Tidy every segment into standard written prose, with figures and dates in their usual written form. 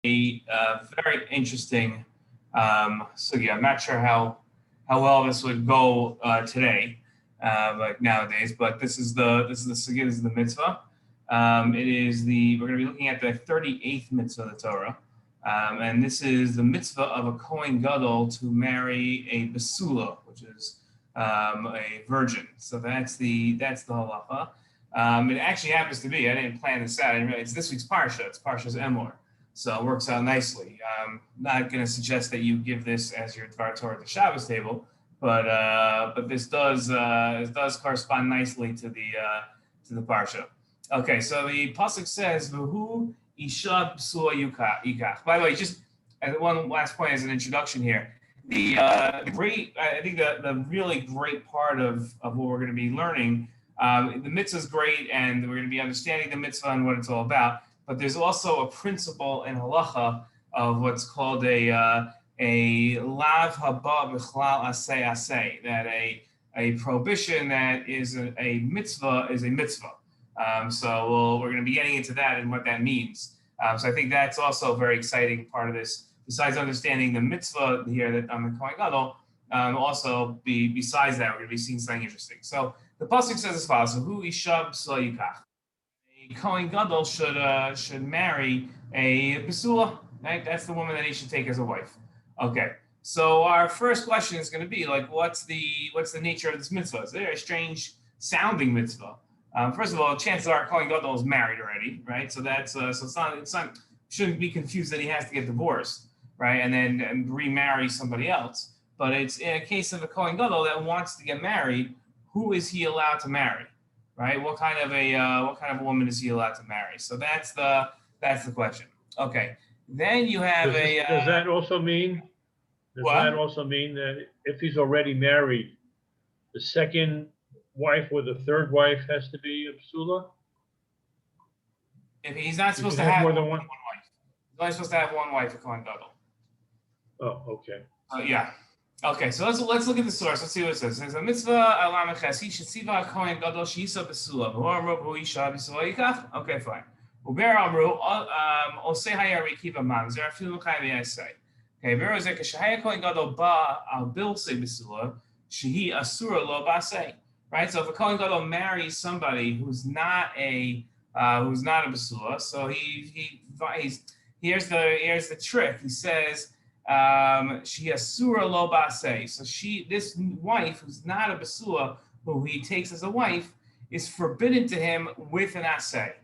a very interesting sugya. I'm not sure how well this would go today, like nowadays, but this is the sugya. This is the mitzvah. We're going to be looking at the 38th mitzvah of the Torah, and this is the mitzvah of a Cohen Gadol to marry a besulah, which is a virgin. So that's the halacha. It actually happens to be. I didn't plan this out. It's this week's parsha. It's Parsha's Emor, so it works out nicely. I'm not going to suggest that you give this as your Dvar Torah at the Shabbos table, but this does correspond nicely to the parsha. Okay, so the pasuk says, "V'hu isha besulah yikach." By the way, just as one last point as an introduction here, the really great part of what we're going to be learning. The mitzvah is great, and we're going to be understanding the mitzvah and what it's all about. But there's also a principle in halacha of what's called a lav haba b'chlal asay asay, that a prohibition that is a mitzvah is a mitzvah. So we're going to be getting into that and what that means. So I think that's also a very exciting part of this. Besides understanding the mitzvah here that on the Cohen Gadol, besides that, we're going to be seeing something interesting. So the pasuk says as follows: "Who isha besulah yikach." A Cohen Gadol should marry a besulah. Right? That's the woman that he should take as a wife. Okay. So our first question is going to be like, what's the nature of this mitzvah? It's a very strange sounding mitzvah. First of all, chances are Cohen Gadol is married already, right? So that's so it's not shouldn't be confused that he has to get divorced, right, and then remarry somebody else. But it's in a case of a Cohen Gadol that wants to get married. Who is he allowed to marry, right? What kind of a woman is he allowed to marry? So that's the question. Okay. Then you have does that also mean that if he's already married, the second wife or the third wife has to be a besulah? If he's not supposed to have more than one wife, he's only supposed to have one wife, a Cohen Gadol. Oh, okay. Yeah. Okay, so let's look at the source. Let's see what it says. It says a mitzvah alameches he shetziva Cohen Gadol sheisa besulah. Amru isha besulah yikach. Okay, fine. Uber amru osei hayari kiva mamzer afilu l'chayv yasei. Okay, Vero zeh k'shehaya Cohen Gadol ba al bilsei besulah shehi asura lo basei. Right. So if a Cohen Gadol marries somebody who's not a besulah, so here's the trick. He says. She asura lo basei. So this wife who's not a besulah, who he takes as a wife, is forbidden to him with an asay.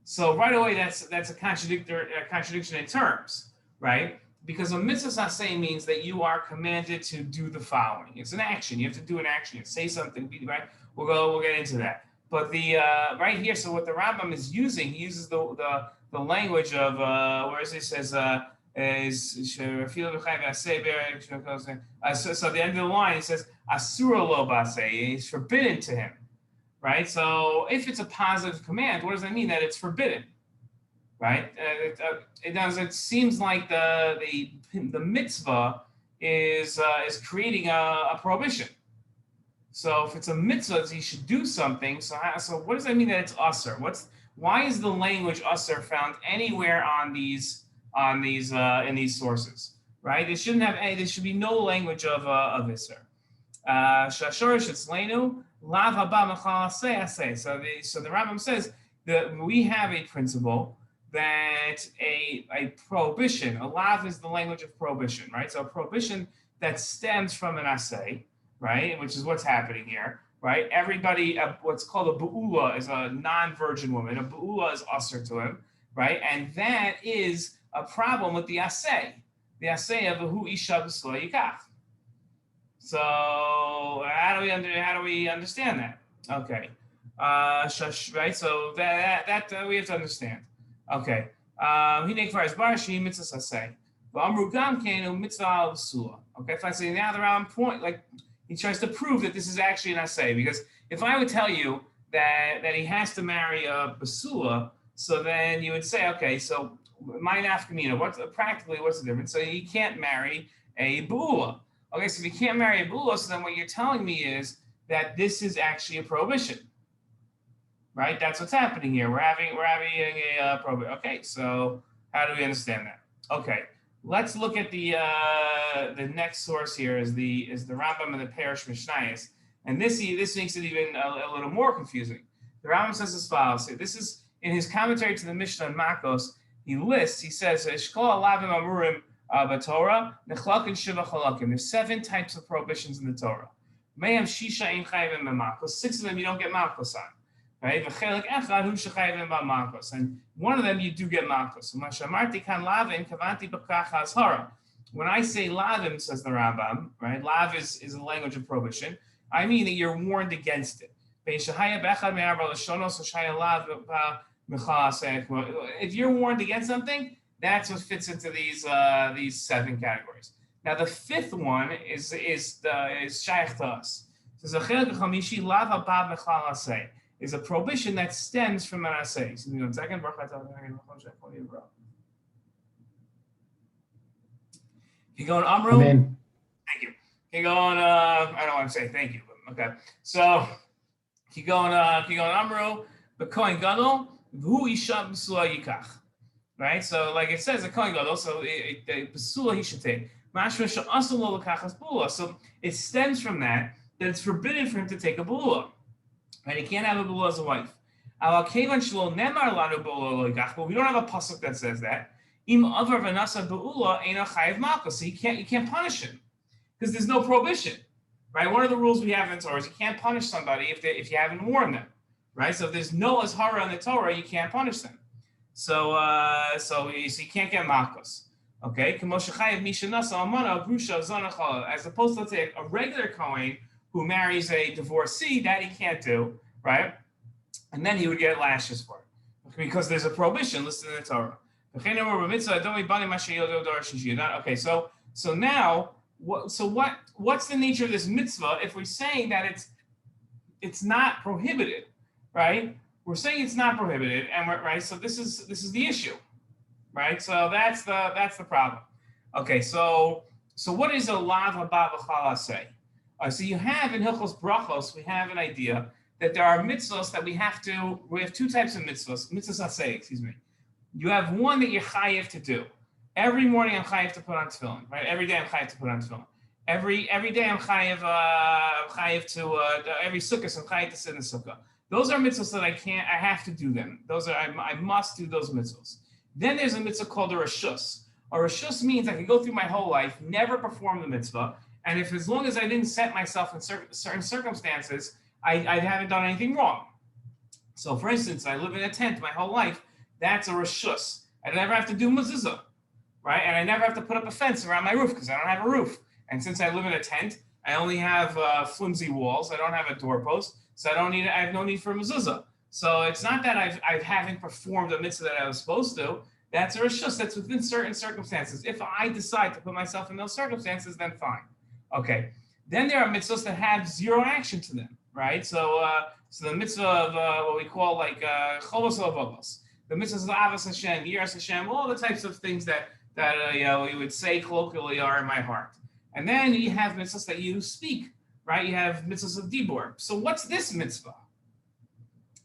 So right away, that's a contradiction in terms, right? Because a mitzvah asay means that you are commanded to do the following. It's an action. You have to do an action. You have to say something, right? We'll get into that. But the right here, so what the Rambam is using, he uses the language of where it says. So at the end of the line, it says asura lo basei, it's forbidden to him, right? So if it's a positive command, what does that mean? That it's forbidden, right? It seems like the mitzvah is creating a prohibition. So if it's a mitzvah, he should do something. So what does that mean that it's usur? Why is the language usur found anywhere in these sources, right? There should be no language of isur. Shashorish etzleinu lav haba mechal asay asay. So the Rambam says that we have a principle that a prohibition, a lav is the language of prohibition, right? So a prohibition that stems from an asay, right? Which is what's happening here, right? Everybody, what's called a besulah is a non-virgin woman. A besulah is usur to him, right? And that is a problem with the asay of who isha besulah yikach. So how do we understand that? Okay, right. So that we have to understand. Okay, hinei kvar isbar shehi mitzvah asay. V'amru gam keinu mitzvah al besulah. Okay, fine. So now the Rambam point, like he tries to prove that this is actually an asay, because if I would tell you that he has to marry a besulah, so then you would say, okay, so my nafkamina, what's the difference? So he can't marry a besulah. Okay, so if he can't marry a besulah, so then what you're telling me is that this is actually a prohibition, right? That's what's happening here. We're having a prohibition. Okay, so How do we understand that? Okay, let's look at the next source here is the Rambam and the Parish Mishnayos, and this makes it even a little more confusing. The Rambam says as follows. This is in his commentary to the Mishnah and Makos. He says Eshkol alavim amurim b'Torah nechlak and shiva chalakim. There's 7 types of prohibitions in the Torah. Mayam shisha ein chayvim b'makos. 6 of them you don't get makos on. Right? And one of them you do get makos. When I say lavim, says the Rambam, right? Lav is a language of prohibition. I mean that you're warned against it. If you're warned against something, that's what fits into these 7 categories. Now the 5th one is shaykh to us. It says is a prohibition that stems from an asay. Excuse me 1 second. You go on Amru. Amen. Thank you. You go on. I don't want to say thank you, but okay. So you go on Amru. The Cohen Gadol, who isha besulah yikach. Right. So like it says, the Cohen Gadol. So besulah he should take. Mashma she'asur lo lekachas besulah. So it stems from that it's forbidden for him to take a besulah. Right, he can't have a besulah as a wife. But we don't have a pasuk that says that. So you can't punish him because there's no prohibition. Right? One of the rules we have in Torah is you can't punish somebody if you haven't warned them. Right? So if there's no azhara in the Torah, you can't punish them. So you can't get makos. Okay? As opposed to, let's say, a regular Kohen who marries a divorcee, that he can't do, right? And then he would get lashes for it because there's a prohibition listed in the Torah. Okay, so now, what's the nature of this mitzvah if we're saying that it's not prohibited, right? We're saying it's not prohibited, and we're right. So this is the issue, right? So that's the problem. Okay, so what is a lav haba b'chala say? So you have in Hilchos Brachos, we have an idea that there are mitzvahs that we have 2 types of mitzvahs asay, excuse me. You have one that you're chayiv to do. Every morning I'm chayiv to put on tefillin, right? Every day I'm chayiv to put on tefillin. Every day I'm chayiv to, every sukkah I'm chayiv to sit in the sukkah. Those are mitzvahs that I have to do them. I must do those mitzvahs. Then there's a mitzvah called a reshus. A reshus means I can go through my whole life, never perform the mitzvah, and as long as I didn't set myself in certain circumstances, I haven't done anything wrong. So for instance, I live in a tent my whole life, that's a reshus. I never have to do mezuzah, right? And I never have to put up a fence around my roof because I don't have a roof. And since I live in a tent, I only have flimsy walls. I don't have a doorpost, so I have no need for a mezuzah. So it's not that I haven't performed a mitzvah that I was supposed to. That's a reshus. That's within certain circumstances. If I decide to put myself in those circumstances, then fine. Okay. Then there are mitzvahs that have 0 action to them, right? So the mitzvah of what we call like chovos halevavos, the mitzvahs of avos Hashem, yiras Hashem, all the types of things that we would say colloquially are in my heart. And then you have mitzvahs that you speak, right? You have mitzvahs of dibur. So what's this mitzvah,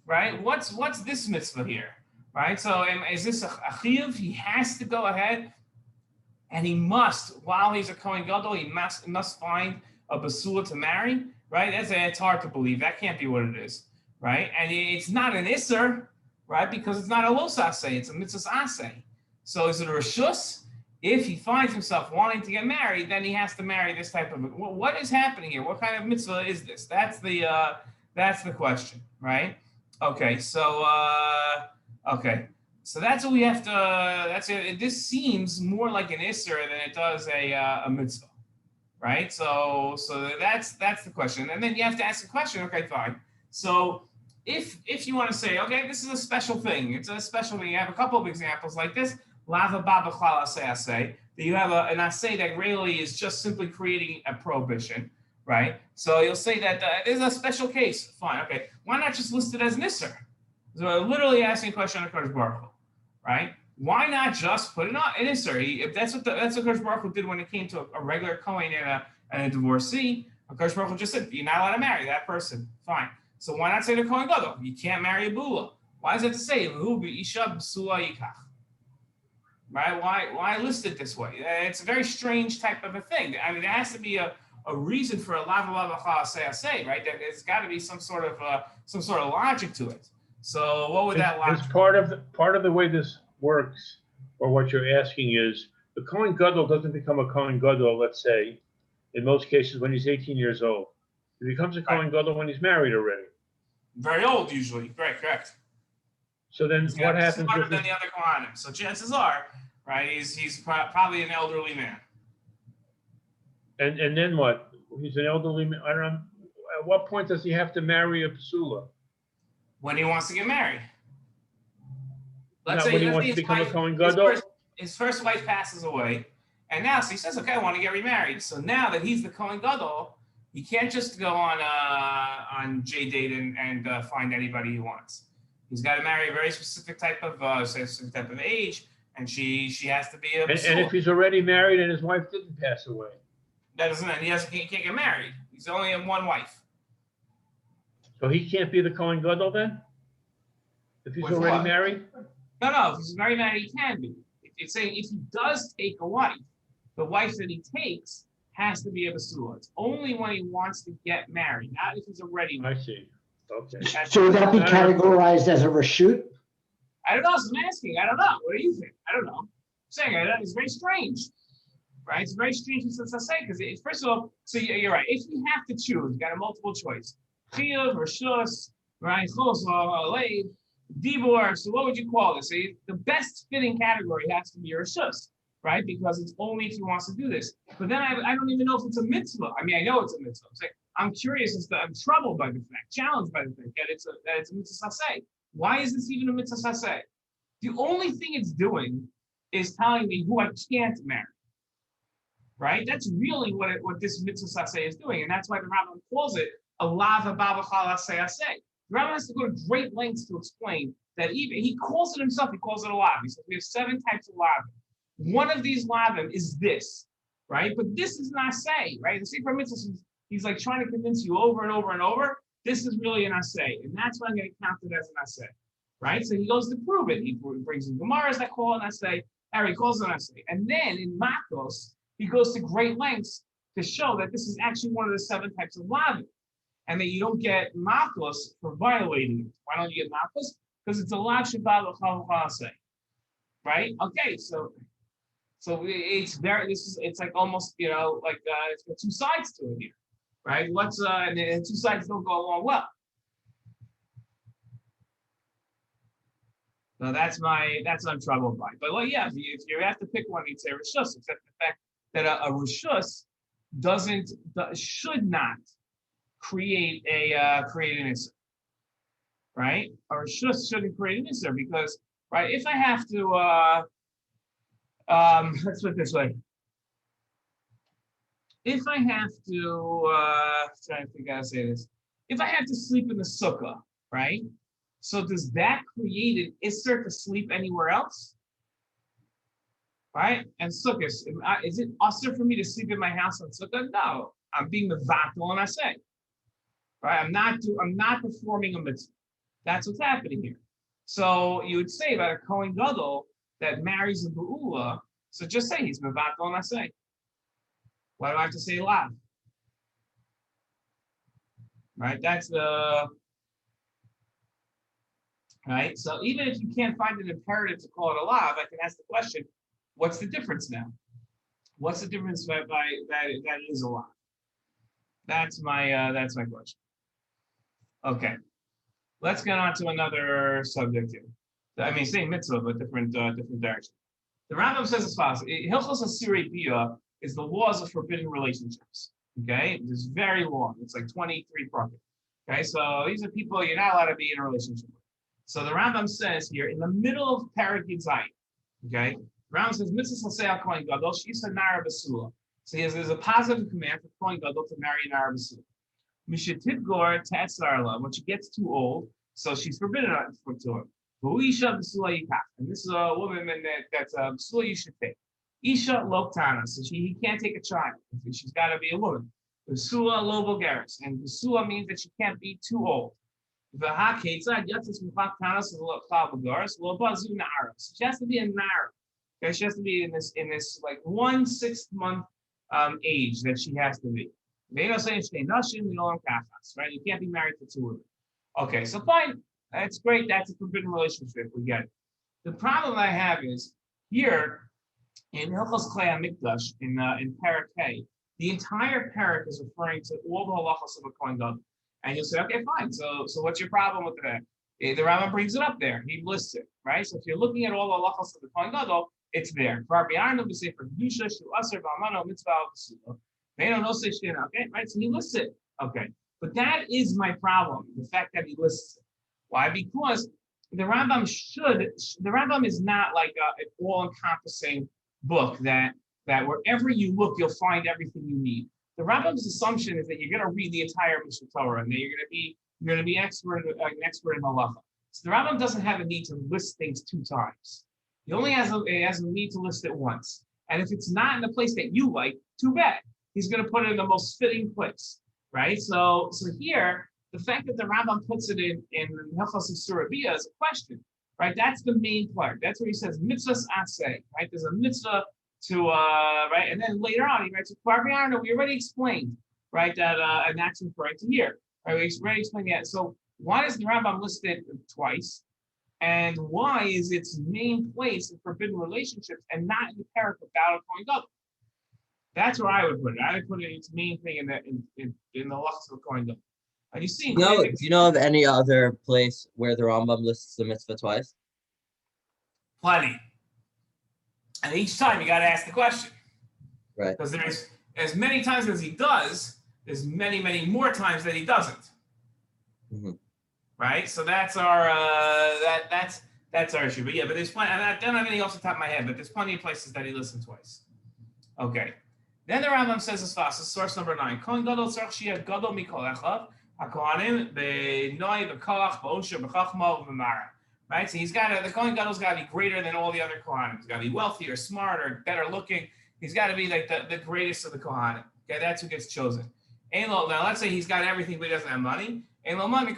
right? What's this mitzvah here, right? So is this a chiyuv? He has to go ahead, and he must, while he's a Cohen Gadol, he must find a besulah to marry, right? It's hard to believe. That can't be what it is, right? And it's not an isser, right? Because it's not a los asay, it's a mitzvah asay. So is it a reshus? If he finds himself wanting to get married, then he has to marry this type of. What is happening here? What kind of mitzvah is this? That's the question, right? Okay, so So that's what we have to. That's it. This seems more like an isser than it does a mitzvah, right? So that's the question, and then you have to ask the question. Okay, fine. So if you want to say, okay, this is a special thing. It's a special thing. You have a couple of examples like this. Lava baba chala asay. That you have an asay that really is just simply creating a prohibition, right? So you'll say that there's a special case. Fine. Okay. Why not just list it as an isser? So we're literally asking a question on Kodesh Baruch Hu, right? Why not just put it on an isser? If that's what Kodesh Baruch Hu did when it came to a regular Kohen and a divorcee, Kodesh Baruch Hu just said, you're not allowed to marry that person. Fine. So why not say to Cohen Gadol, you can't marry a besulah? Why does it have to say, who be isha besulah yikach? right? Why list it this way? It's a very strange type of a thing. I mean, there has to be a reason for a lava say, right? There's got to be some sort of logic to it. So what would that logic? It's part of the way this works, or what you're asking is, the Cohen Gadol doesn't become a Cohen Gadol, let's say, in most cases when he's 18 years old. He becomes a Cohen Gadol when he's married already. Very old, usually. Right, correct. So then what happens with than the other Kohanim? So chances are, right, he's probably an elderly man. And then what? He's an elderly man. I don't know. At what point does he have to marry a besulah? When he wants to get married. Let's say when he wants to become a Cohen Gadol. His first wife passes away, and now so he says, "Okay, I want to get remarried." So now that he's the Cohen Gadol, he can't just go on JDate and find anybody he wants. He's got to marry a very specific type of age, and she has to be a. And if he's already married and his wife didn't pass away, that doesn't mean he can't get married. He's only in one wife. So he can't be the Cohen Gadol then? If he's already married? No. If he's very married, he can be. It's saying if he does take a wife, the wife that he takes has to be a besulah. It's only when he wants to get married, not if he's already married. I see. Okay. So would that be categorized as a reshut? I don't know. So I'm asking. I don't know. What do you think? I don't know. I'm saying it's very strange, right? It's very strange since I say because first of all, so you're right. If you have to choose, you got a multiple choice: chiyuv, reshus, right? Chos, leib, dibor. So what would you call this? So the best fitting category has to be reshus, right? Because it's only if he wants to do this. But then I don't even know if it's a mitzvah. I mean, I know it's a mitzvah. I'm saying I'm curious as to, I'm troubled by the fact, challenged by the fact that it's a mitzvah saseh. Why is this even a mitzvah saseh? The only thing it's doing is telling me who I can't marry, right? That's really what this mitzvah saseh is doing, and that's why the Rambam calls it a lava babachal aseh. The Rambam has to go to great lengths to explain that even he calls it himself. He calls it a lav. He says we have 7 types of lav. One of these lavim is this, right? But this is not say, right? The Sefer Mitzvah, he's like trying to convince you over and over and over. This is really an assay, and that's why I'm going to count it as an assay, right? So he goes to prove it. He brings in Gemaras that call it an assay, or he calls it an assay. And then in Makos, he goes to great lengths to show that this is actually one of the 7 types of lavim, and that you don't get Makos for violating it. Why don't you get Makos? Because it's a lav shabbat l'chal assay, right? Okay, so it's like almost, it's got 2 sides to it here. Right? And the 2 sides don't go along well. So that's what I'm troubled by. But if you have to pick one, you'd say reshus, except the fact that a reshus should not create an issur, right? A reshus shouldn't create an issur because, right? If I have to, let's put it this way. If I have to, trying to figure out how to say this. If I have to sleep in the sukkah, right? So does that create an issur to sleep anywhere else? Right? And sukkah, is it usher for me to sleep in my house on sukkah? No, I'm being the vatal and I say, right? I'm not performing a mitzvah. That's what's happening here. So you would say about a Cohen Gadol that marries a besulah. So just say he's mevatel and I say. Why do I have to say lav? Right, that's the right. So even if you can't find an imperative to call it a lav, I can ask the question: what's the difference now? What's the difference by that is a lav? That's my question. Okay, let's get on to another subject here. I mean, same mitzvah, but different direction. The Rambam says as follows: Hilchos Isory Biya is the laws of forbidden relationships. Okay, it's very long. It's like 23 perek. Okay, so these are people you're not allowed to be in a relationship with. So the Rambam says here in the middle of perek Yizayim. Okay, the Rambam says mitzvah saseh al Cohen Gadol she'isa nara besulah. So there's a positive command for Cohen Gadol to marry a nara besulah. Mishetidgor te'etzarla. When she gets too old, so she's forbidden to her. Isha besulah yikach, and this is a woman that's a besulah you should take. Isha loktana, so he can't take a child. She's got to be a woman. Besulah lo vulgaris, and besulah means that she can't be too old. So she has to be a nara. Okay, she has to be in this like 1 6 month age that she has to be. Right? You can't be married to 2 women. Okay, so fine. That's great. That's a forbidden relationship. We get it. The problem I have is here in Hilchos Klei HaMikdash in perek, the entire perek is referring to all the halachos of a Cohen Gadol. And you'll say, okay, fine. So what's your problem with that? The Rambam brings it up there. He lists it, right? So if you're looking at all the halachos of the Cohen Gadol, it's there. Okay, right? So he lists it. Okay, but that is my problem. The fact that he lists it. Why? Because the Rambam is not like an all-encompassing book that wherever you look, you'll find everything you need. The Rambam's assumption is that you're going to read the entire Mishnah Torah and that you're going to be an expert in halacha. So the Rambam doesn't have a need to list things 2 times. He only has a need to list it once. And if it's not in the place that you like, too bad. He's going to put it in the most fitting place, right? So here, the fact that the Rambam puts it in Hilchos Isurei is a question, right? That's the main part. That's where he says mitzvahs aseh, right? There's a mitzvah to right, and then later on he writes, we already explained, right, that and that's referring to here, right? We already explained that. So why does the Rambam list it twice, and why is its main place in forbidden relationships and not in the perek about a Cohen Gadol? That's where I would put it. I would put it its main thing in the halachos of a Cohen Gadol. And you see, do you know of any other place where the Rambam lists the mitzvah twice? Plenty. And each time you got to ask the question. Right. Because there's as many times as he does, there's many, many more times that he doesn't. Mm-hmm. Right? So that's our that's our issue. But yeah, but there's plenty. I don't have anything off the top of my head, but there's plenty of places that he listened twice. Okay. Then the Rambam says as fast as source number 9. Cohen Gadol tzarich sheyeh gadol mikol echav hakohanim b'noi b'kolach b'osher b'chachma b'mara. Right, so the Cohen Gadol's got to be greater than all the other Kohanim. He's got to be wealthier, smarter, better looking. He's got to be like the greatest of the Kohanim. Okay, that's who gets chosen. Now, let's say he's got everything, but he doesn't have money. Everybody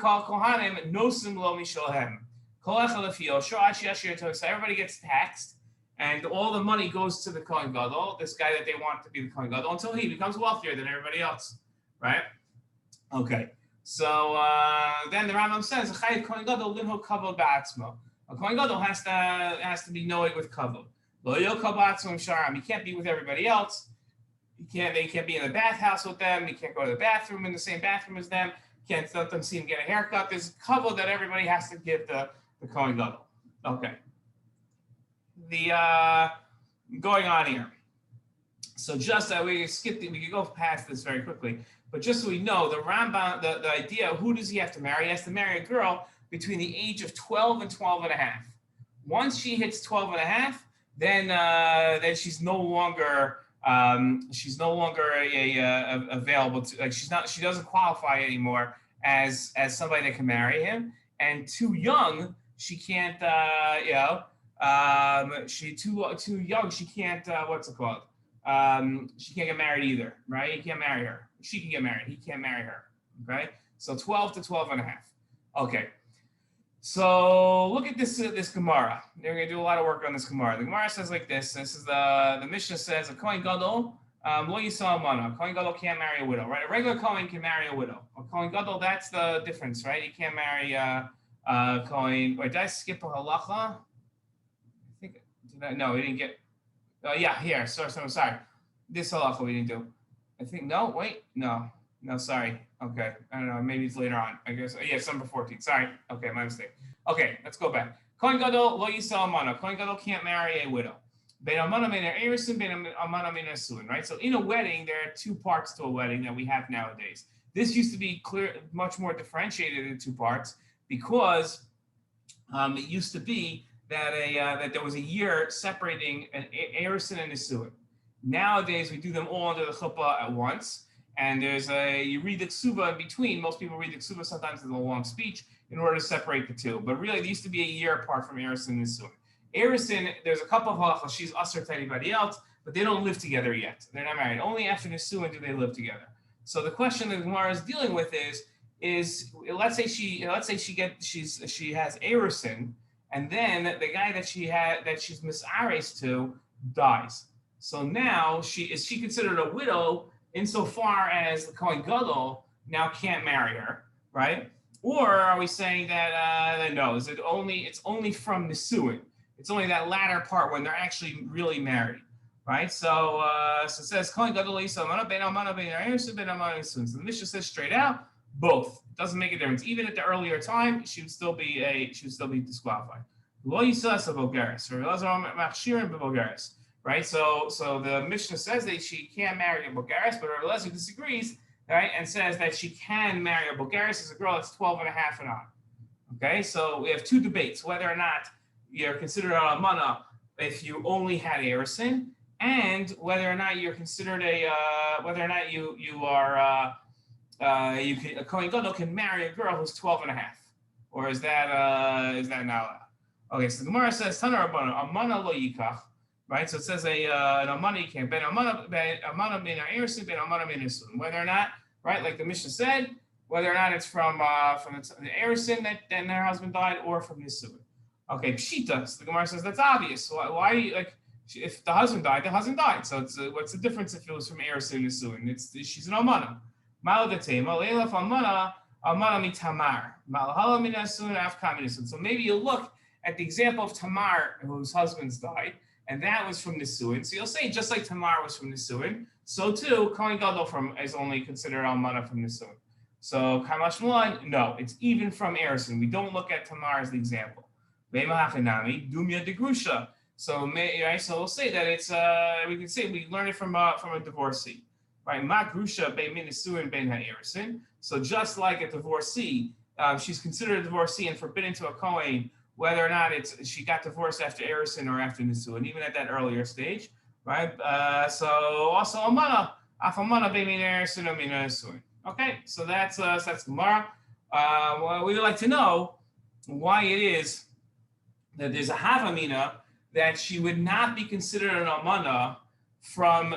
gets taxed, and all the money goes to the Cohen Gadol, this guy that they want to be the Cohen Gadol, until he becomes wealthier than everybody else. Right? Okay. So then the Rambam says, a Cohen Gadol has to be knowing with kavod. He can't be with everybody else. They can't be in the bathhouse with them. He can't go to the bathroom in the same bathroom as them. Can't let them see him get a haircut. There's kavod that everybody has to give the Cohen Gadol. Okay. The going on here. So just we can go past this very quickly. But just so we know, the Rambam, the idea, who does he have to marry? He has to marry a girl between the age of 12 and 12 and a half. Once she hits 12 and a half, then she's no longer available to, like, she doesn't qualify anymore as somebody that can marry him. And too young, she can't she too young, she can't what's it called? She can't get married either, right? He can't marry her. She can get married. He can't marry her. Okay? So 12 to 12 and a half. Okay. So look at this Gemara. They're going to do a lot of work on this Gemara. The Gemara says like this. This is the Mishnah says, a Cohen Gadol, lo yisal mana. A Cohen Gadol can't marry a widow, right? A regular Cohen can marry a widow. A Cohen Gadol, that's the difference, right? You can't marry Cohen. Wait, did I skip a halacha? I think, no, we didn't get, yeah, here, sorry. This halacha we didn't do. I think, no, sorry. Okay, I don't know, maybe it's later on. I guess, yeah, it's number 14. Sorry, okay, my mistake. Okay, let's go back. Cohen Gadol lo yisal mana. Cohen Gadol can't marry a widow. Ben amana min Irusin, ben amana min Asuin, right? So in a wedding, there are 2 parts to a wedding that we have nowadays. This used to be clear, much more differentiated in 2 parts because it used to be that that there was a year separating an Irusin and Asuin. Nowadays, we do them all under the chuppah at once. And you read the ksuba in between. Most people read the ksuba sometimes in a long speech in order to separate the 2. But really, there used to be a year apart from Irusin and Isuin. Irusin, there's a couple of halachas. She's usher to anybody else, but they don't live together yet. They're not married. Only after Isuin do they live together. So the question that Gemara is dealing with is let's say she has Irusin, and then the guy that she's misares to dies. So now is she considered a widow insofar as the Cohen Gadol now can't marry her, right? Or are we saying that no? It's only from נישואין? It's only that latter part when they're actually really married, right? So it says Cohen Gadol Isa Amana Ben Amana Ben Irusin Ben Amana Isun. So the Mishnah says straight out, both. It doesn't make a difference. Even at the earlier time, she would still be disqualified. Lo Yisas Bogeres or Elazar Machshirin Bogeres. Right, so the Mishnah says that she can't marry a Bogeres, but Elazar disagrees, right, and says that she can marry a Bogeres as a girl that's 12 and a half and on. Okay, so we have two debates, whether or not you're considered an almana if you only had Irusin, and whether or not you're considered a Cohen Gadol can marry a girl who's 12 and a half, or is that not allowed? Okay, so the Gemara says Tana Rabbana almana lo yikach. Right, so it says an almana can't ben almana ben Irusin ben almana ben נישואין. Whether or not, right, like the Mishnah said, whether or not it's from the Irusin that then her husband died, or from נישואין. Okay, pshita. So the Gemara says that's obvious. Why like if the husband died, the husband died. So it's what's the difference if it was from Irusin נישואין? She's an almana. Maladatema leilaf almana mitamar malhala min נישואין afka min נישואין. So maybe you look at the example of Tamar, whose husbands died. And that was from נישואין. So you'll say just like Tamar was from נישואין, so too Cohen Gadol is only considered almana from נישואין. So Kamash Mulan, no, it's even from Irusin. We don't look at Tamar as the example. Dumya de Grusha. So we'll say that it's we can say we learn it from a divorcee, right? Ma Grusha be min נישואין ben ha-Irusin. So just like a divorcee, she's considered a divorcee and forbidden to a Kohen, whether or not she got divorced after Irusin or after נישואין, even at that earlier stage, right? So also almana, afalmana bemin Irusin or min נישואין. Okay, so that's Gemara. Well, we would like to know why it is that there's a Havamina that she would not be considered an almana from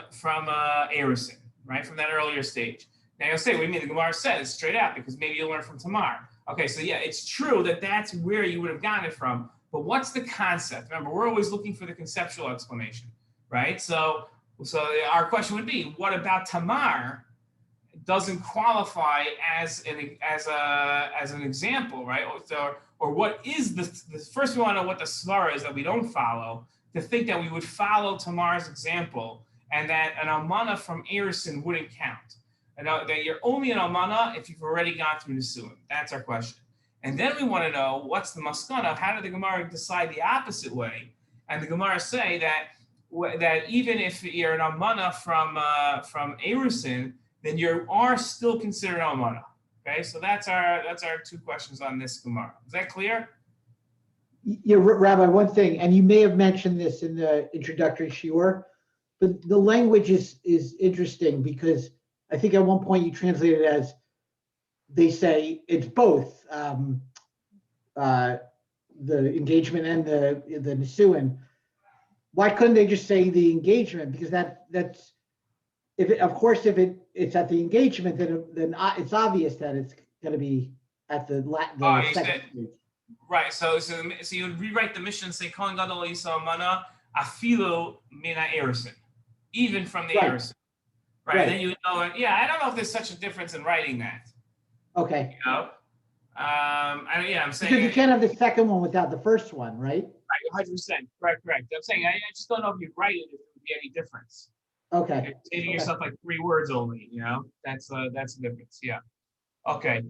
Irusin, right? From that earlier stage. Now you'll say, what do you mean? The Gemara says straight out because maybe you'll learn from Tamar. Okay, so yeah, it's true that that's where you would have gotten it from, but what's the concept? Remember, we're always looking for the conceptual explanation, right? So our question would be, what about Tamar doesn't qualify as an example, right? Or what is the first we want to know what the svarah is that we don't follow, to think that we would follow Tamar's example and that an almana from Irusin wouldn't count. And that you're only an almana if you've already gone through נישואין. That's our question. And then we want to know what's the maskana. How did the Gemara decide the opposite way? And the Gemara say that even if you're an almana from Irusin, then you are still considered almana. Okay, so that's our two questions on this Gemara. Is that clear? Yeah, Rabbi, one thing, and you may have mentioned this in the introductory shiur, but the language is interesting because I think at one point you translated it as they say it's both the engagement and the נישואין. Why couldn't they just say the engagement? Because that's if it's at the engagement, then it's obvious that it's going to be at the second stage. Right. So you would rewrite the Mishnah and say Cohen Gadol Isa Amana afilu min ha-Irusin, even from the Irusin. Right. Then you would know. Yeah, I don't know if there's such a difference in writing that. Okay. You know. I'm saying because you can't have the second one without the first one, right? Right. 100%. Correct. I'm saying I just don't know if you write it if there would be any difference. Okay. You're saving yourself like 3 words only. You know. That's the difference. Yeah. Okay.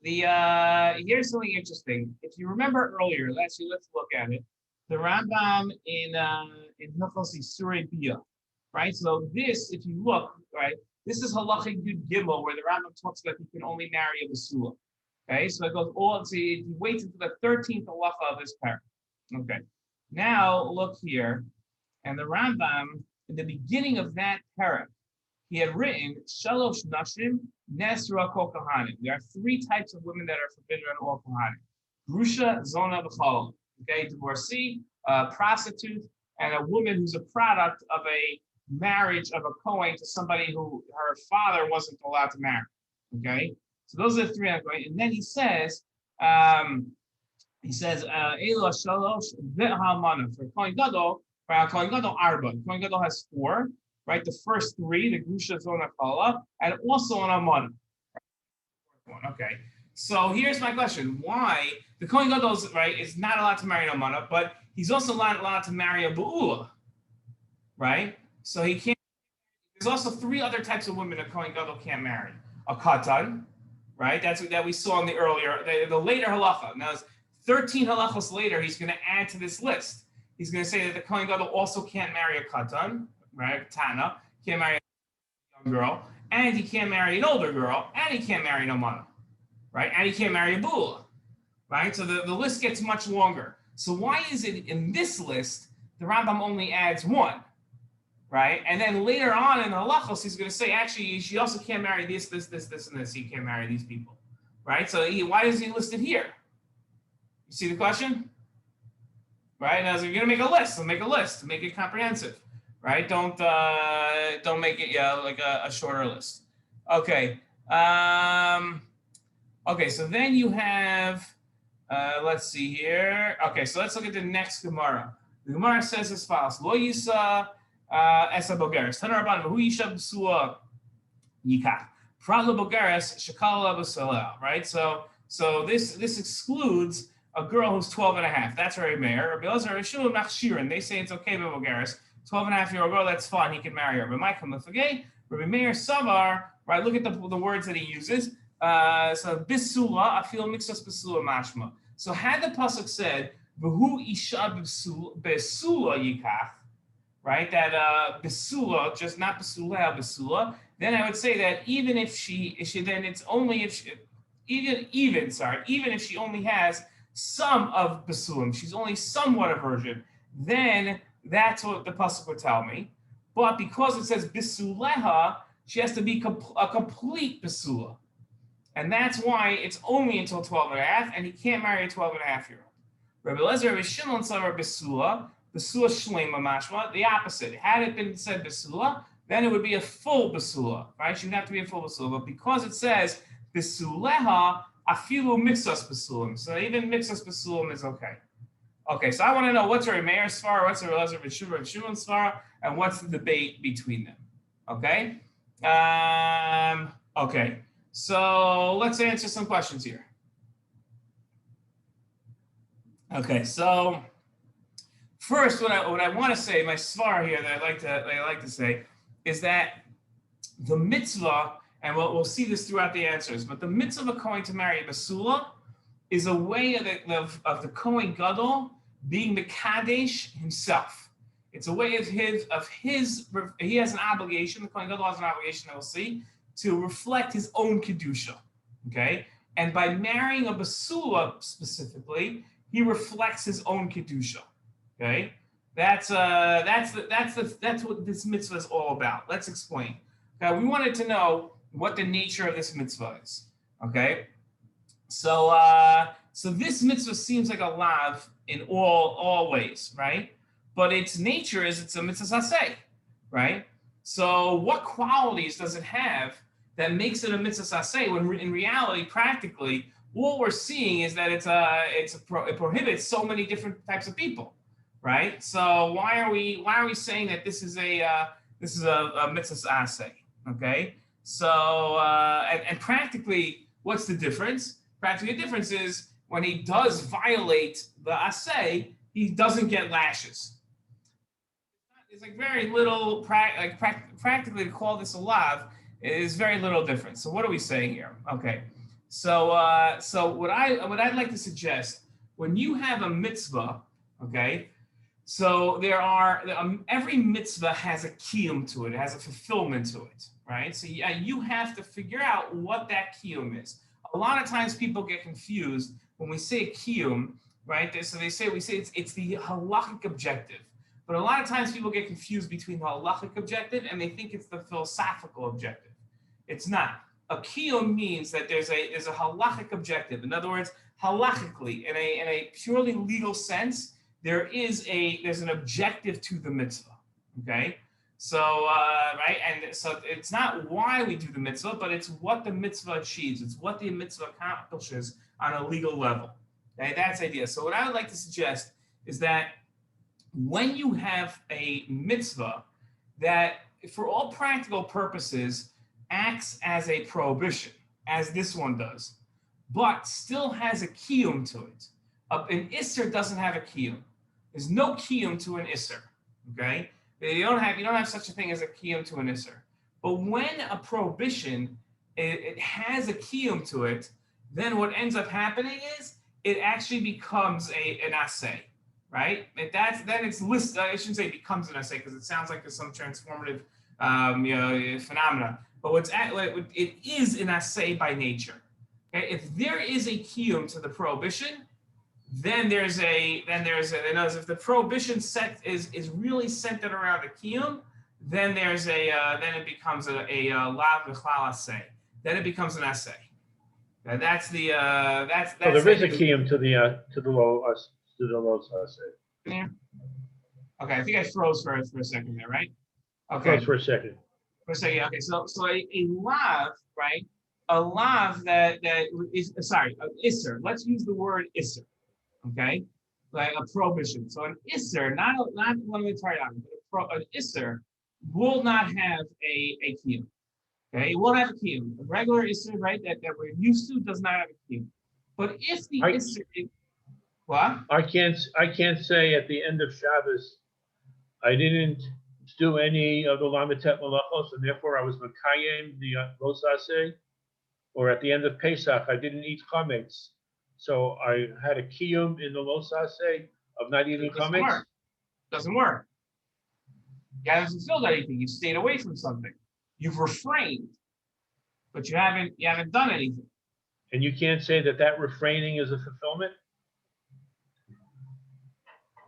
Here's something interesting. If you remember earlier, let's look at it. The Rambam in Iisuri Biya, right? So this, if you look, right, this is halacha Yud Gimel, where the Rambam talks about you can only marry a besulah. Okay, so it goes all. So he waits until the 13th halacha of this perek. Okay. Now look here, and the Rambam in the beginning of that perek, he had written Shalosh Nashim Nesra Kol Kohanim. There are 3 types of women that are forbidden on all Kohanim: Grusha, Zona, B'chol. Okay, divorcee, prostitute, and a woman who's a product of a marriage of a Kohen to somebody who her father wasn't allowed to marry. Okay, so those are the 3 I'm going. And then he says, he says, Elo Shalosh Ve'hamana. For Cohen Gadol, Cohen Gadol Arba. Cohen Gadol has 4, right? The first 3, the Grusha Zona Kala, and also an Amana. Okay. So here's my question. Why the Cohen Gadol is not allowed to marry an Amana, but he's also not allowed to marry a besulah, right? So he can't. There's also 3 other types of women a Cohen Gadol can't marry. A katan, right? That's what that we saw in the earlier, the later halacha. Now, 13 halachos later, he's going to add to this list. He's going to say that the Cohen Gadol also can't marry a katan, right? A katana, can't marry a young girl, and he can't marry an older girl, and he can't marry an amana, right? And he can't marry a besulah, right? So the list gets much longer. So why is it in this list, the Rambam only adds 1? Right, and then later on in the halachos, he's going to say, actually, she also can't marry this, and this. He can't marry these people, right? So why is he listed here? You see the question, right? Now, so you're going to make a list. So make a list to make it comprehensive, right? Don't make it like a shorter list. Okay. Okay. So then you have, let's see here. Okay, so let's look at the next Gemara. The Gemara says as follows: Lo yisa. Esa bogeres. Tanaraban who yisha besulah yikach. Pratla bogeres shekala besulah. Right. So this excludes a girl who's 12 and a half. That's very Meir. Elazar Rishul Shiur. They say it's okay with bogeres. 12 and a half year old girl. That's fine. He can marry her. But my kamufage. Rabbi Meir Savar. Right. Look at the words that he uses. So besulah. I feel mixus besulah mashma. So had the pasuk said v'hu isha besulah yikach. Right, that besulah, just not besulah, then I would say that even if she then it's only if she, even if she only has some of besulim, she's only somewhat a virgin, then that's what the pasuk would tell me. But because it says besuleha, she has to be a complete besulah. And that's why it's only until 12 and a half, and he can't marry a 12 and a half year old. Rabbi Elazar Rishon Savar besulah. Besulah shlema mashma, the opposite. Had it been said besulah, then it would be a full besulah, right? She would have to be a full besulah. But because it says besuleha, afilu mixus besulim. So even mixus besulim is okay. Okay, so I want to know what's a Meir svarah, what's a Elazar B'Shuvah Shimon svarah, and what's the debate between them. Okay? Okay, so let's answer some questions here. Okay, so first, what I want to say, my svarah here that I like to say, is that the mitzvah, and we'll see this throughout the answers, but the mitzvah of Cohen to marry a besulah is a way of the Cohen Gadol being makidash himself. It's a way of his he has an obligation, the Cohen Gadol has an obligation that we'll see, to reflect his own kedusha. Okay, and by marrying a besulah specifically, he reflects his own kedusha. Okay, that's what this mitzvah is all about. Let's explain. Okay, we wanted to know what the nature of this mitzvah is. Okay, so this mitzvah seems like a lav in all ways, right? But its nature is it's a mitzvah saseh, right? So what qualities does it have that makes it a mitzvah saseh when in reality, practically, what we're seeing is that it prohibits so many different types of people. Right. So why are we saying that this is a mitzvah aseh? Okay. So and practically, what's the difference? Practically, the difference is when he does violate the aseh, he doesn't get lashes. It's like very little practically to call this a lav is very little difference. So what are we saying here? Okay. So what I'd like to suggest, when you have a mitzvah, okay. So there are every mitzvah has a keyum to it. It has a fulfillment to it, right? So you have to figure out what that keyum is. A lot of times people get confused when we say keyum, right? So we say it's the halachic objective, but a lot of times people get confused between the halachic objective and they think it's the philosophical objective. It's not. A keyum means that there's a halachic objective. In other words, halachically, in a purely legal sense, there's an objective to the mitzvah, okay? So, right, and so it's not why we do the mitzvah, but it's what the mitzvah achieves. It's what the mitzvah accomplishes on a legal level, Okay, that's the idea. So what I would like to suggest is that when you have a mitzvah that, for all practical purposes, acts as a prohibition, as this one does, but still has a kiyum to it. An isser doesn't have a kiyum. There's no kiyum to an isser. Okay, you don't have such a thing as a kiyum to an isser. But when a prohibition it has a kiyum to it, then what ends up happening is it actually becomes an assay, right? Then it's listed. I shouldn't say it becomes an assay because it sounds like there's some transformative phenomena. But it is an assay by nature. Okay? If there is a kiyum to the prohibition, then there's if the prohibition set is really centered around the kiyum, then then it becomes a lav v'chlal assay. Then it becomes an assay. That's the that's. So there is a keyum to the low assay. Yeah. Okay, I think I froze for a second there, right? Okay. Froze for a second. For a second. Okay, so a lav, right? A lav that is isser. Let's use the word isser. Okay, like a prohibition. So an isser, not one of the tariyam, but an isser will not have a kiyum. Okay, it won't have a kiyum. A regular isser, right, that we're used to does not have a kiyum. But if the isser, what? I can't say at the end of Shabbos, I didn't do any of the lamitet malachos, and therefore I was makayim the los aseh, or at the end of Pesach I didn't eat chametz, so I had a kiyum in the los aseh of not eating chametz. Doesn't work. You haven't fulfilled anything. You stayed away from something. You've refrained, but you haven't done anything. And you can't say that refraining is a fulfillment?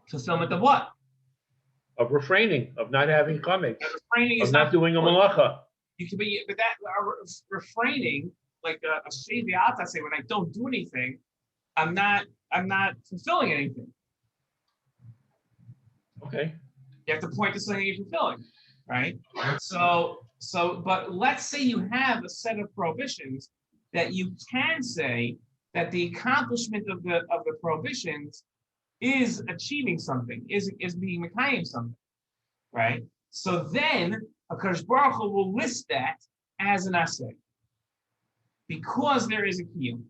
Fulfillment of what? Of refraining, of not having chametz, of not doing a malacha. You can be, but that refraining, like a shei say, when I don't do anything, I'm not fulfilling anything. Okay. You have to point to something you're fulfilling, right? But let's say you have a set of prohibitions that you can say that the accomplishment of the prohibitions is achieving something, is being mekayim something, right? So then HaKadosh Baruch Hu will list that as an assay because there is a kiyum.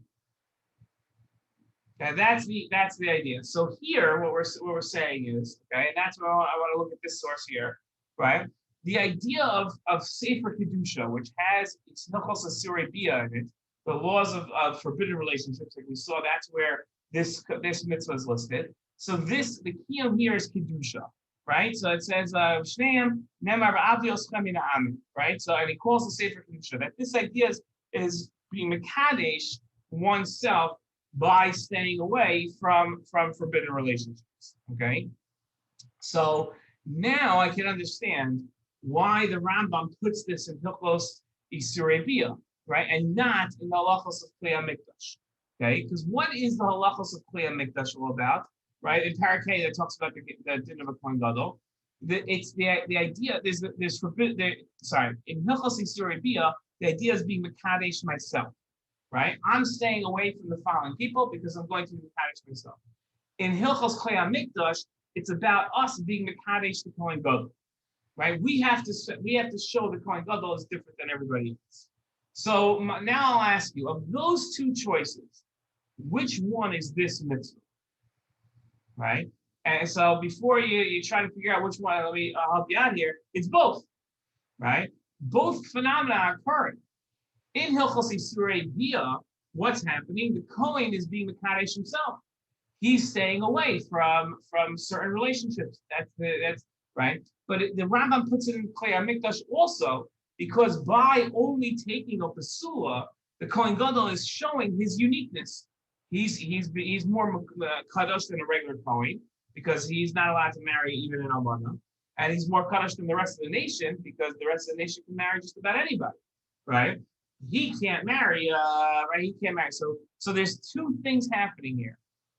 Okay, that's the idea. So here, what we're saying is, okay, and that's what I want to look at this source here, right? The idea of Sefer Kedusha, which has its Nechos Isurei Biya in it, the laws of forbidden relationships, like we saw, that's where this mitzvah is listed. So the kiyum here is Kedusha, right? So it says, Shneim Nemar V'Avdios Chamina Amin, right? So, and he calls the Sefer Kedusha, that this idea is being makadesh oneself by staying away from forbidden relationships, okay? So now I can understand why the Rambam puts this in Hilchos Isurei Biya, right? And not in the halachos of Kli HaMikdash, okay? Because what is the halachos of Kli HaMikdash all about, right? In perek that talks about the din of a Cohen Gadol. It's the idea, there's forbidden, in Hilchos Isurei Biya, the idea is being makadesh myself, right? I'm staying away from the following people because I'm going to be mekadesh myself. In Hilchos Kli HaMikdash, it's about us being mekadesh the Cohen Gadol, right? We have to show the Cohen Gadol is different than everybody else. So now I'll ask you, of those two choices, which one is this mitzvah, right? And so before you try to figure out which one, I'll help you out here. It's both, right? Both phenomena are occurring. In Hilchos Isurei Biya, what's happening? The Kohen is being mekadesh himself. He's staying away from certain relationships. That's right. But the Rambam puts it in Kli HaMikdash also because by only taking a besulah, the Cohen Gadol is showing his uniqueness. He's more kadosh than a regular Kohen because he's not allowed to marry even an Amalna, and he's more kadosh than the rest of the nation because the rest of the nation can marry just about anybody, right? He can't marry, right? He can't marry. So there's two things happening here.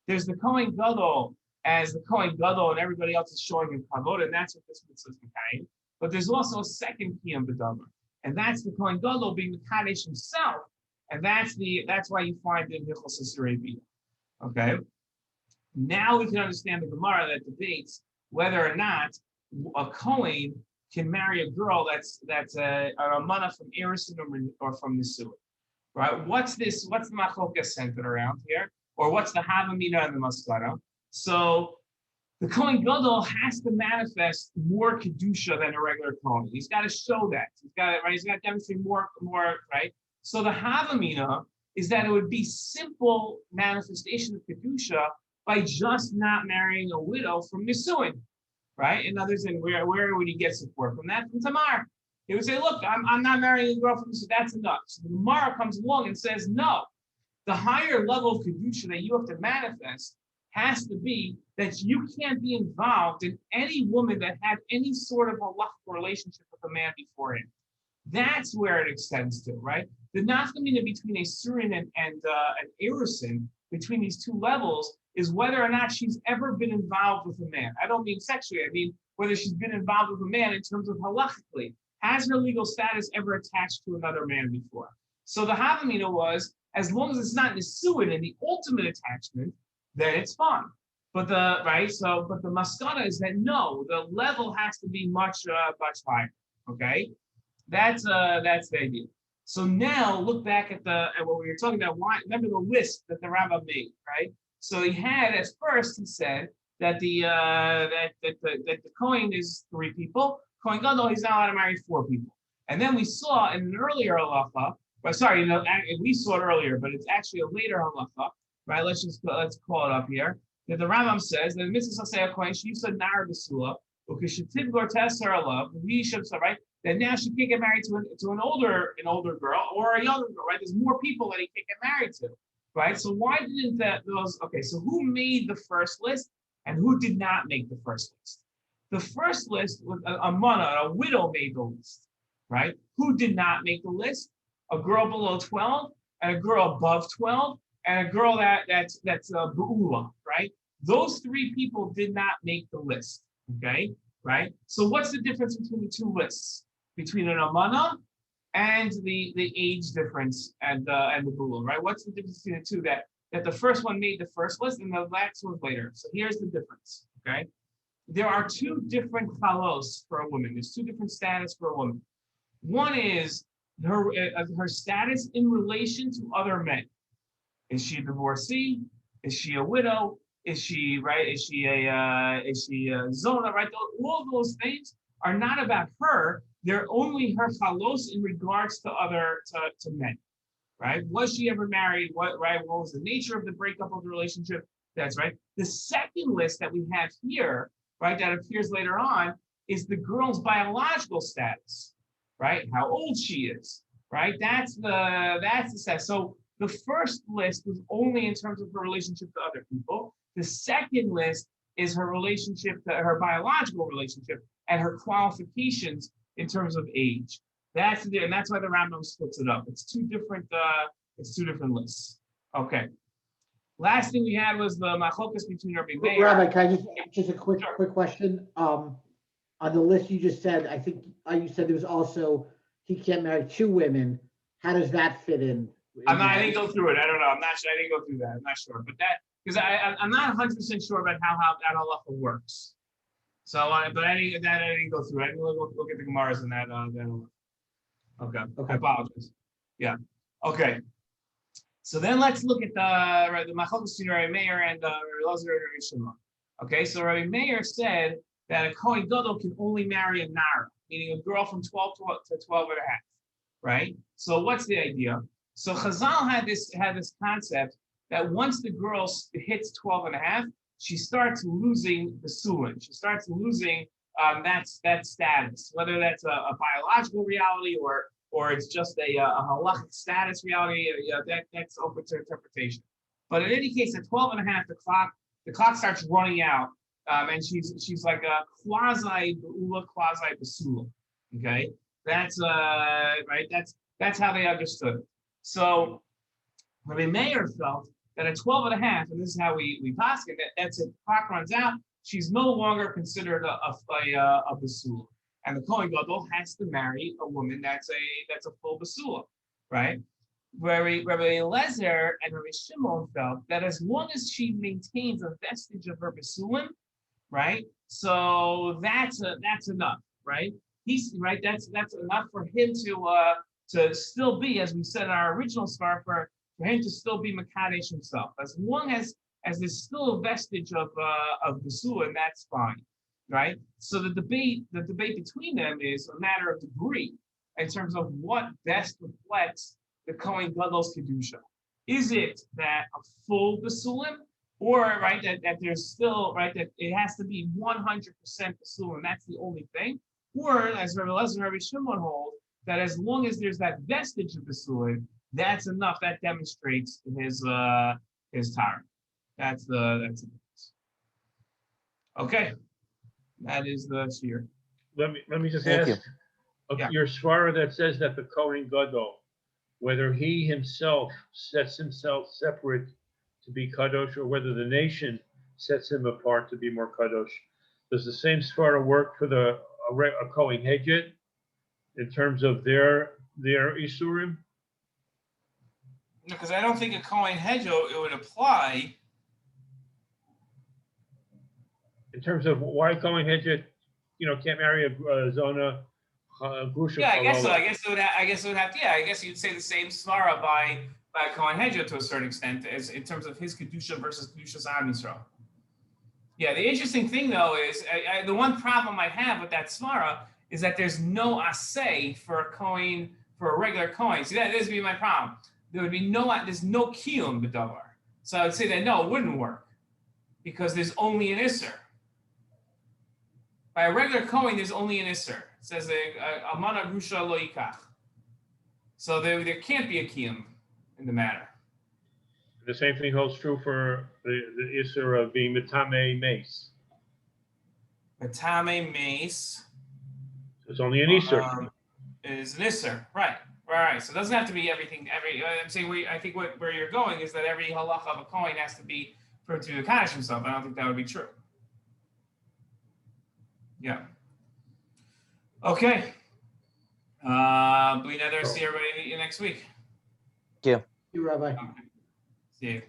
There's the Cohen Gadol as the Cohen Gadol, and everybody else is showing him kavod, and that's what this mitzvah is mekayim. But there's also a second kiyum b'davar, and that's the Cohen Gadol being mekadesh himself, and that's why you find it in Hilchos Isurei Biya. Okay. Now we can understand the Gemara that debates whether or not a Cohen can marry a girl that's an Amina from Irishin or from נישאוין. Right? What's the machlokas centered around here? Or what's the Havamina and the Maskara? So the Cohen Gadol has to manifest more kedusha than a regular Cohen. He's got to show that. He's got to demonstrate more, right? So the Havamina is that it would be simple manifestation of kedusha by just not marrying a widow from נישאוין, right? In others, and where would he get support from that? From Tamar. He would say, look, I'm not marrying a girl from נישאוין, that's enough. So the Gemara comes along and says, no, the higher level of kedusha that you have to manifest has to be that you can't be involved in any woman that had any sort of halacha relationship with a man before him. That's where it extends to, right? The nafkamina between a Surin and an Irusin, between these two levels, is whether or not she's ever been involved with a man. I don't mean sexually, I mean whether she's been involved with a man in terms of halachically. Has her legal status ever attached to another man before? So the Havamina was, as long as it's not נישאוין in the ultimate attachment, then it's fine. But the maskana is that no, the level has to be much higher. Okay, that's the idea. So now look back at what we were talking about. Why? Remember the list that the Rambam made, right? So he had at first he said that the Kohen is 3 people. Cohen Gadol, he's not allowed to marry 4 people. And then we saw in an earlier halacha. We saw it earlier, but it's actually a later halacha. Right, let's call it up here. That the Rambam says that mitzvah say a kohen she said nar besulah because she tidgor tesser love we should say right that now she can't get married to an older girl or a younger girl, right? There's more people that he can't get married to, right? So why didn't those? Okay, so who made the first list and who did not make the first list? The first list was a widow made the list, right? Who did not make the list? A girl below 12 and a girl above 12. And a girl that's besulah, right? Those 3 people did not make the list, okay? Right? So what's the difference between the 2 lists? Between an amana and the age difference and the besulah, right? What's the difference between the 2? That the first one made the first list and the last one later. So here's the difference, okay? There are 2 different chalos for a woman. There's 2 different status for a woman. One is her status in relation to other men. Is she a divorcee? Is she a widow? Is she right? Is she a zona? Right? All of those things are not about her. They're only her chalos in regards to to men. Right? Was she ever married? What was the nature of the breakup of the relationship? That's right. The second list that we have here, right, that appears later on, is the girl's biological status. Right? How old she is. Right? That's the status. So the first list was only in terms of her relationship to other people. The second list is her relationship to her biological relationship and her qualifications in terms of age. And that's why the Rambam splits it up. It's two different lists. Okay. Last thing we had was the machlokas between Rabbi Meir. Rabbi, can I just a quick question? On the list you just said, I think you said there was also he can't marry 2 women. How does that fit in? I didn't go through it. I don't know. I'm not sure. I didn't go through that. I'm not sure. But because I'm not 100% sure about how that halacha works. So, but I didn't go through it. I didn't look at the Gemaras in that. Okay. I apologize. Yeah. Okay. So then let's look at the machlokas between Rabbi Meir and Elazar and Shimon. Okay. So Rabbi Meir said that a Cohen Gadol can only marry a nara, meaning a girl from 12 to 12 and a half. Right. So what's the idea? So Chazal had this concept that once the girl hits 12 and a half, she starts losing the besulah. She starts losing that status, whether that's a biological reality or it's just a halachic status reality. That's open to interpretation. But in any case, at 12 and a half, the clock starts running out, and she's like a quasi besulah, quasi besulah. Okay, that's right. That's how they understood it. So Rabbi Meir felt that at 12 and a half, and this is how we pass it, that's it, the clock runs out, she's no longer considered a besulah. And the Cohen Gadol has to marry a woman that's a full besulah, right? Rabbi Elazar and Rabbi Shimon felt that as long as she maintains a vestige of her besulah, right? So that's enough, right? He's right. That's enough for him to still be, as we said in our original svarah, for him to still be makidash himself. As long as there's still a vestige of besulah, and that's fine, right? So the debate between them is a matter of degree in terms of what best reflects the Cohen Gadol's kedusha. Is it that a full besulah, or right that there's still right that it has to be 100% besulah, and that's the only thing, or as Rabbi Elazar and Rabbi Shimon hold that as long as there's that vestige of besulah, that's enough. That demonstrates his Torah. That's the okay. That is the shiur. Let me just Thank ask your svarah that says that the Cohen Gadol, whether he himself sets himself separate to be kadosh, or whether the nation sets him apart to be more kadosh. Does the same svarah work for a Cohen Gadol in terms of their isurim? Because I don't think a Cohen Gadol it would apply. In terms of why Cohen Gadol, can't marry a zona, grusha. Yeah, I guess so. I guess it would have. Yeah, I guess you'd say the same svarah by Cohen Gadol to a certain extent, as in terms of his kedusha versus kedusha's Am Yisrael. Yeah, the interesting thing though is the one problem I have with that svarah is that there's no asay for a regular Kohen. See, that would be my problem. There's no Keyum b'davar. So I would say that no, it wouldn't work because there's only an isser. By a regular Kohen, there's only an isser. It says amana grusha lo yikach. So there can't be a Keyum in the matter. The same thing holds true for the isser of being metame mace. Metame mace. It's only an isser. Is an isser, right? Right. So it doesn't have to be everything. I'm saying I think where you're going is that every halacha of a Kohen has to be for to Makadosh himself. I don't think that would be true. Yeah. Okay. See everybody next week. Thank you. You, Rabbi. Okay. See you.